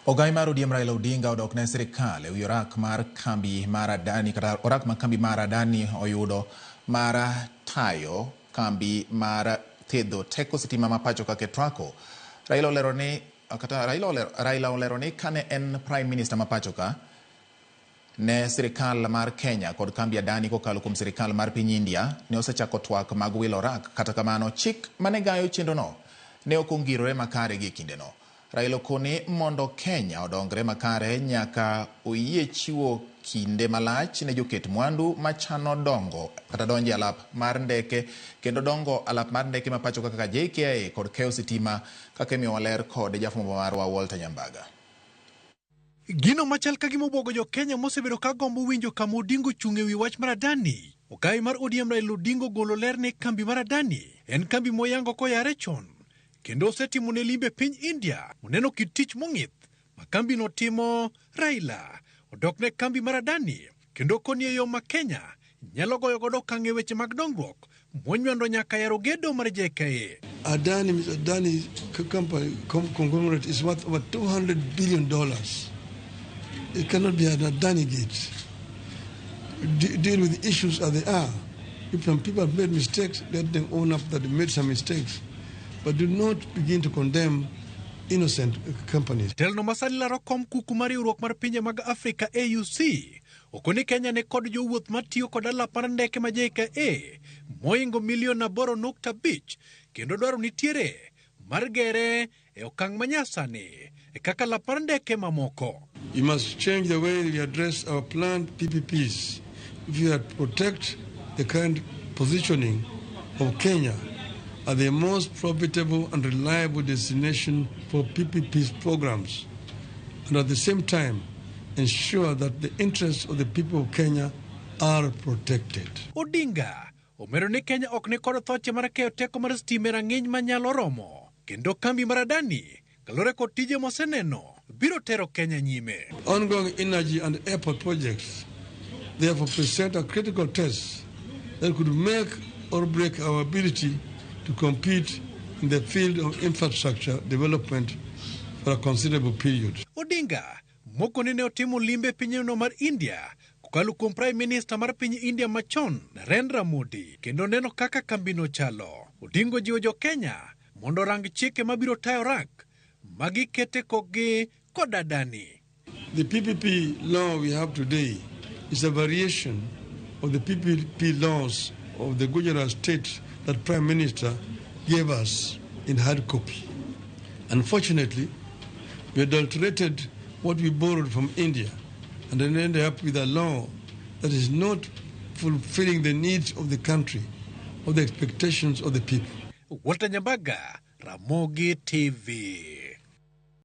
Ogai mar ODM Raila Odinga odok ne sirikal ewi orak mar kambi mar Adani kata orak ma kambi mar Adani oyudo mar tayo kambi mar tedo teko sitima ma pacho ka Ketrako. Raila olero ni kane en Prime Minister ma pacho ka ne sirikal mar Kenya kod kambi Adani kokalo kuom sirikal mar piny India ne osechako twak mag wilo orak. Kata kamano chik mane gayo chenro no ne ok ongirore makare gi kinde no. Raila koni mondo Kenya odongre makare nyaka oyie chiwo kinde malach ne joket mwandu machano dongo kata donje alap mar ndeke kendo dongo alap mar ndeke ma pacho kaka JKIA kod keyo sitima kaka miyo waler kod jafwambo marwa Walter Nyambaga. Gino machal kagima obwogo jo Kenya mosebedo ka gombo winjo kama Odinga ochung' ewi wach mar Adani. Ogai mar ODM Raila Odinga golo ler ne kambi mar Adani en kambi moyango koyare chon kendo osetimo ne limbe piny India oneno kit tich mong'ith ma kambi no timo. Raila odok ne kambi mar Adani kendo koni e yo ma Kenya nyalo goyo godo okang' e weche mag dongruok monywando nyaka yaro gedo mar JKIA. Adani company conglomerate is worth over $200 billion. It cannot be an Adani gate. Deal with the issues as they are. If some people have made mistakes, let them own up that they made some mistakes. But do not begin to condemn innocent companies. Telno masali laro kom kuku mari urok mar pinje mag Afrika AUC. Okoni Kenya ne kod jowuoth matiyo kod alap mar ndeke ma JKIA moingo milion 8.5 kendo dwaro nitiere mar gere e okang' manyasani e kaka alap mar ndeke mamoko. You must change the way we address our planned PPPs if you have to protect the current positioning of Kenya are the most profitable and reliable destination for PPP's programs, and at the same time ensure that the interests of the people of Kenya are protected. Odinga omero ni Kenya ok ne kod thoche mar keyo teko mar stima rang'iny manyalo romo kendo kambi mar Adani kalore kod tije moseneno biro tero Kenya nyime. Ongoing energy and airport projects therefore present a critical test that could make or break our ability to compete in the field of infrastructure development for a considerable period. Odinga moko ne otimo limbe pinyno mar India kokalo kuom Prime Minister mar piny India machon Narendra Modi kendo neno kaka kambino chalo. Odinga jiwo jo Kenya mondo rang chike mabiro tayo rak magikete kogi kod Adani. The PPP law we have today is a variation of the PPP laws of the Gujarat state that Prime Minister gave us in hard copy. Unfortunately, we adulterated what we borrowed from India and then ended up with a law that is not fulfilling the needs of the country or the expectations of the people. Walter Nyambaga, Ramogi TV.